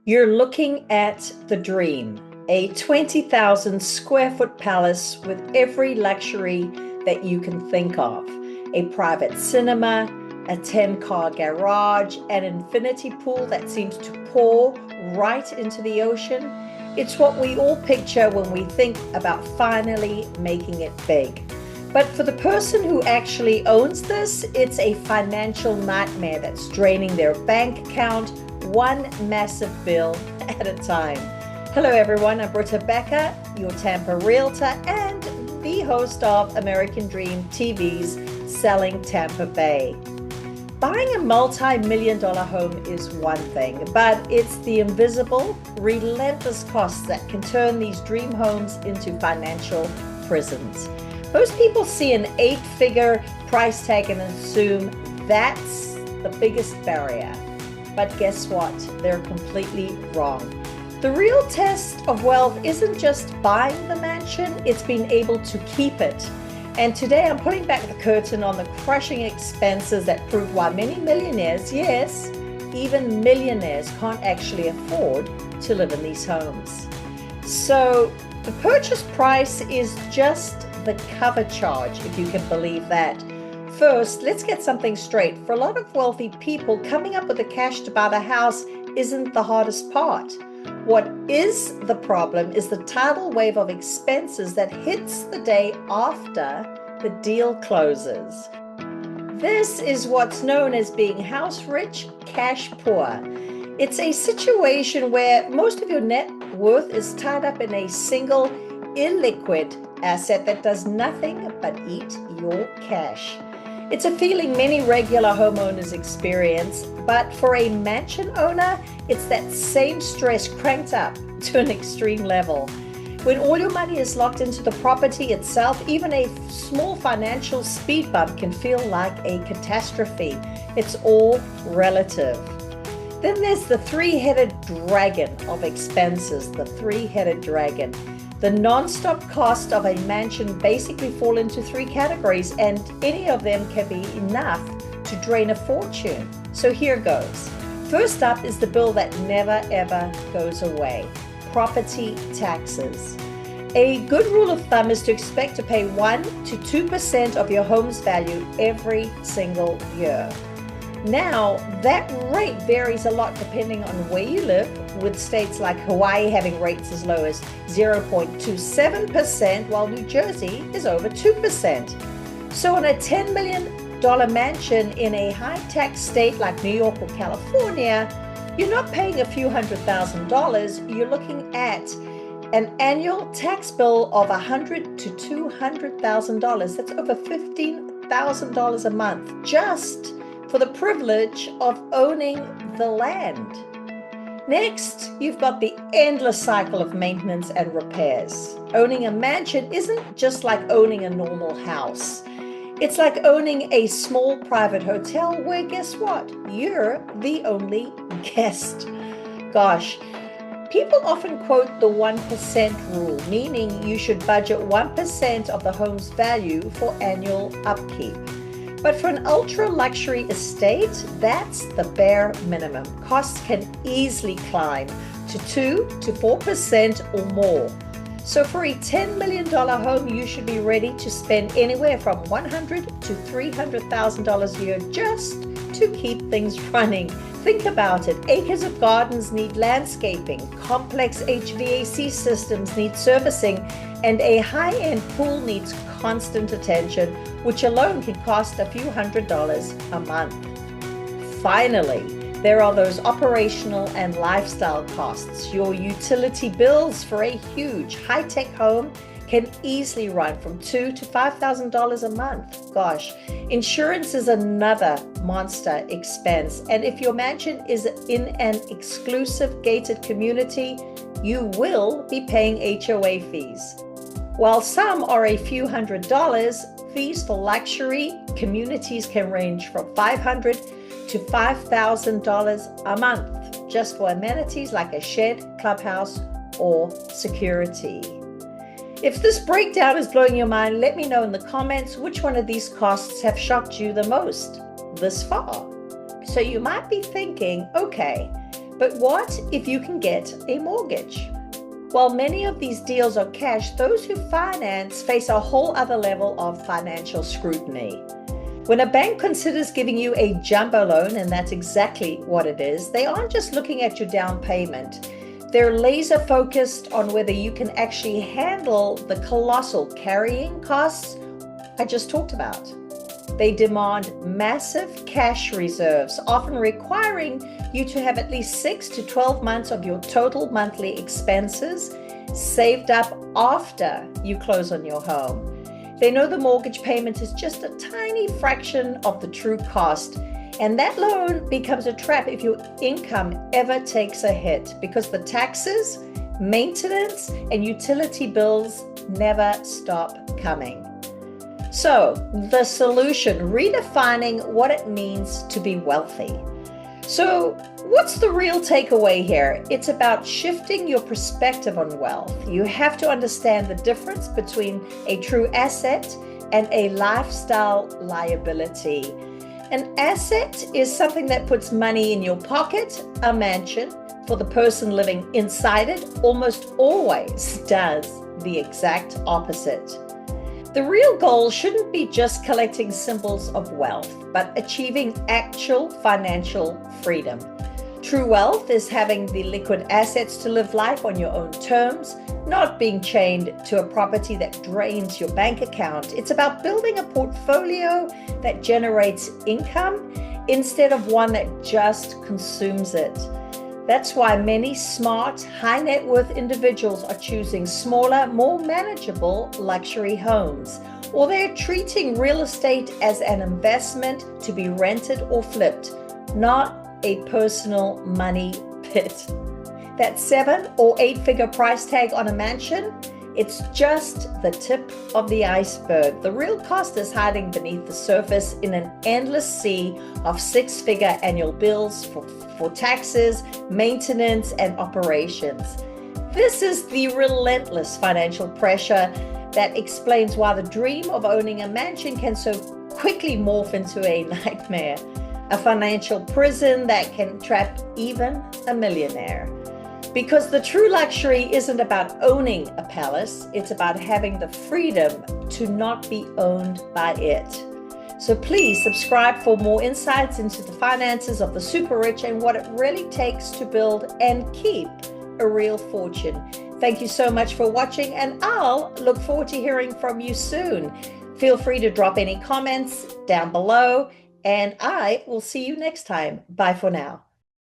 You're looking at the dream, a 20,000 square foot palace with every luxury that you can think of. A private cinema, a 10-car garage, an infinity pool that seems to pour right into the ocean. It's what we all picture when we think about finally making it big. But for the person who actually owns this, it's a financial nightmare that's draining their bank account, one massive bill at a time. Hello everyone, I'm Britta Becker, your Tampa realtor and the host of American Dream TV's Selling Tampa Bay. Buying a multi-million-dollar home is one thing, but it's the invisible, relentless costs that can turn these dream homes into financial prisons. Most people see an 8-figure price tag and assume that's the biggest barrier. But guess what? They're completely wrong. The real test of wealth isn't just buying the mansion, it's being able to keep it. And today I'm pulling back the curtain on the crushing expenses that prove why many millionaires, yes, even millionaires can't actually afford to live in these homes. So the purchase price is just the cover charge, if you can believe that. First, let's get something straight. For a lot of wealthy people, coming up with the cash to buy the house isn't the hardest part. What is the problem is the tidal wave of expenses that hits the day after the deal closes. This is what's known as being house rich, cash poor. It's a situation where most of your net worth is tied up in a single illiquid asset that does nothing but eat your cash. It's a feeling many regular homeowners experience, but for a mansion owner, it's that same stress cranked up to an extreme level. When all your money is locked into the property itself, even a small financial speed bump can feel like a catastrophe. It's all relative. Then there's the three-headed dragon of expenses, the three-headed dragon. The non-stop cost of a mansion basically fall into 3 categories, and any of them can be enough to drain a fortune. So here goes. First up is the bill that never ever goes away: property taxes. A good rule of thumb is to expect to pay 1 to 2% of your home's value every single year. Now, that rate varies a lot depending on where you live, with states like Hawaii having rates as low as 0.27%, while New Jersey is over 2%. So on a $10 million mansion in a high-tax state like New York or California, you're not paying a few $100,000, you're looking at an annual tax bill of $100,000 to $200,000. That's over $15,000 a month, just for the privilege of owning the land. Next, you've got the endless cycle of maintenance and repairs. Owning a mansion isn't just like owning a normal house. It's like owning a small private hotel where, guess what? You're the only guest. Gosh, people often quote the 1% rule, meaning you should budget 1% of the home's value for annual upkeep. But for an ultra-luxury estate, that's the bare minimum. Costs can easily climb to 2 to 4% or more. So for a $10 million home, you should be ready to spend anywhere from $100,000 to $300,000 a year just to keep things running. Think about it. Acres of gardens need landscaping, complex HVAC systems need servicing, and a high-end pool needs constant attention, which alone can cost a few $100s a month. Finally, there are those operational and lifestyle costs. Your utility bills for a huge high-tech home can easily run from $2,000 to $5,000 a month. Gosh, insurance is another monster expense. And if your mansion is in an exclusive gated community, you will be paying HOA fees. While some are a few $100s, fees for luxury communities can range from $500 to $5,000 a month just for amenities like a shed, clubhouse, or security. If this breakdown is blowing your mind, let me know in the comments which one of these costs have shocked you the most this far. So you might be thinking, okay, But what if you can get a mortgage? While many of these deals are cash, those who finance face a whole other level of financial scrutiny. When a bank considers giving you a jumbo loan, and that's exactly what it is, they aren't just looking at your down payment. They're laser focused on whether you can actually handle the colossal carrying costs I just talked about. They demand massive cash reserves, often requiring you to have at least 6 to 12 months of your total monthly expenses saved up after you close on your home. They know the mortgage payment is just a tiny fraction of the true cost, and that loan becomes a trap if your income ever takes a hit, because the taxes, maintenance, and utility bills never stop coming. So, the solution, redefining what it means to be wealthy. So, what's the real takeaway here? It's about shifting your perspective on wealth. You have to understand the difference between a true asset and a lifestyle liability. An asset is something that puts money in your pocket. A mansion, for the person living inside it, almost always does the exact opposite. The real goal shouldn't be just collecting symbols of wealth, but achieving actual financial freedom. True wealth is having the liquid assets to live life on your own terms, not being chained to a property that drains your bank account. It's about building a portfolio that generates income instead of one that just consumes it. That's why many smart, high net worth individuals are choosing smaller, more manageable luxury homes, or they're treating real estate as an investment to be rented or flipped, not a personal money pit. That 7 or 8-figure price tag on a mansion, it's just the tip of the iceberg. The real cost is hiding beneath the surface in an endless sea of 6-figure annual bills for taxes, maintenance, and operations. This is the relentless financial pressure that explains why the dream of owning a mansion can so quickly morph into a nightmare, a financial prison that can trap even a millionaire. Because the true luxury isn't about owning a palace, it's about having the freedom to not be owned by it. So please subscribe for more insights into the finances of the super rich and what it really takes to build and keep a real fortune. Thank you so much for watching, and I'll look forward to hearing from you soon. Feel free to drop any comments down below, and I will see you next time. Bye for now.